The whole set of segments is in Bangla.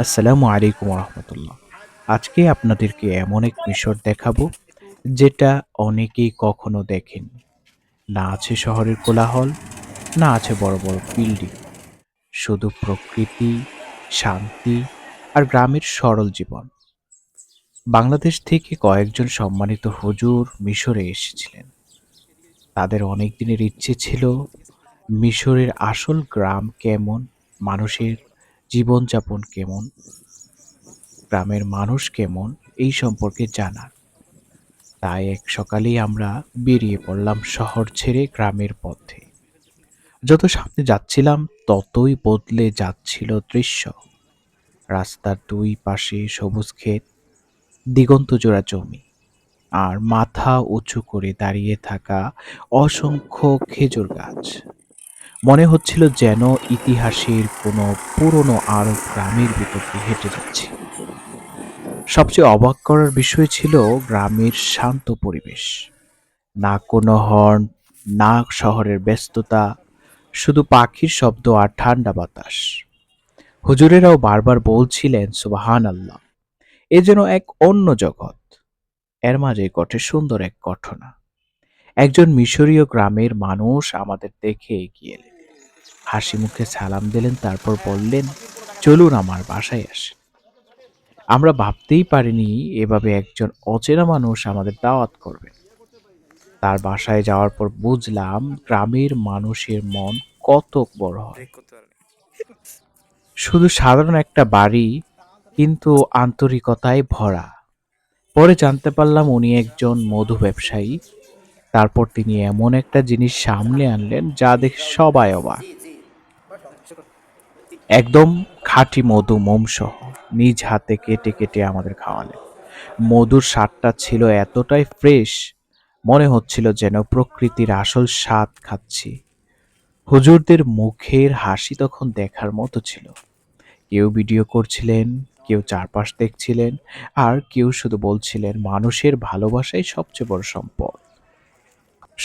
আসসালামু আলাইকুম রহমতুল্লাহ। আজকে আপনাদেরকে এমন এক মিশর দেখাবো যেটা অনেকেই কখনো দেখেননি। না আছে শহরের কোলাহল, না আছে বড় বড় বিল্ডিং, শুধু প্রকৃতি, শান্তি আর গ্রামের সরল জীবন। বাংলাদেশ থেকে কয়েকজন সম্মানিত হুজুর মিশরে এসেছিলেন। তাদের অনেক দিনের ইচ্ছে ছিল মিশরের আসল গ্রাম কেমন, মানুষের জীবনযাপন কেমন, গ্রামের মানুষ কেমন এই সম্পর্কে জানার। তাই এক সকালেই আমরা বেরিয়ে পড়লাম শহর ছেড়ে গ্রামের পথে। যত সামনে যাচ্ছিলাম ততই বদলে যাচ্ছিল দৃশ্য। রাস্তার দুই পাশে সবুজ ক্ষেত, দিগন্ত জোড়া জমি, আর মাথা উঁচু করে দাঁড়িয়ে থাকা অসংখ্য খেজুর গাছ। মনে হচ্ছিল যেন ইতিহাসের কোনো পুরনো আরব গ্রামের ভিতর দিয়ে হেঁটে যাচ্ছি। সবচেয়ে অবাক করার বিষয় ছিল গ্রামের শান্ত পরিবেশ। না কোনো হর্ন, না শহরের ব্যস্ততা, শুধু পাখির শব্দ আর ঠান্ডা বাতাস। হুজুরেরাও বারবার বলছিলেন সুবহান আল্লাহ, এ যেন এক অন্য জগৎ। এর মাঝে ঘটে সুন্দর এক ঘটনা। একজন মিশরীয় গ্রামের মানুষ আমাদের দেখে এগিয়ে এলেন, হাসি মুখে সালাম দিলেন, তারপর বললেন, চলুন আমার বাসায় আসেন। আমরা ভাবতেই পারিনি এভাবে একজন অচেনা মানুষ আমাদের দাওয়াত করবে। তার বাসায় যাওয়ার পর বুঝলাম গ্রামের মানুষের মন কত বড় হয়। ব্রেক করতে পারেনি। শুধু সাধারণ একটা বাড়ি, কিন্তু আন্তরিকতায় ভরা। পরে জানতে পারলাম উনি একজন মধু ব্যবসায়ী। তারপর তিনি এমন একটা জিনিস সামনে আনলেন যা দেখে সবাই অবাক। একদম খাঁটি মধু মোমসহ নিজ হাতে কেটে কেটে আমাদের খাওয়ালেন। মধুর স্বাদটা ছিল এতটাই ফ্রেশ, মনে হচ্ছিল যেন প্রকৃতির আসল স্বাদ খাচ্ছি। হুজুরদের মুখের হাসি তখন দেখার মতো ছিল। কেউ ভিডিও করছিলেন, কেউ চারপাশ দেখছিলেন, আর কেউ শুধু বলছিলেন মানুষের ভালোবাসাই সবচেয়ে বড় সম্পদ।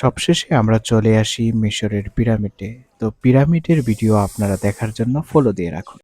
সবশেষে আমরা চলে আসি মিশরের পিরামিডে। তো পিরামিডের ভিডিও আপনারা দেখার জন্য ফলো দিয়ে রাখুন।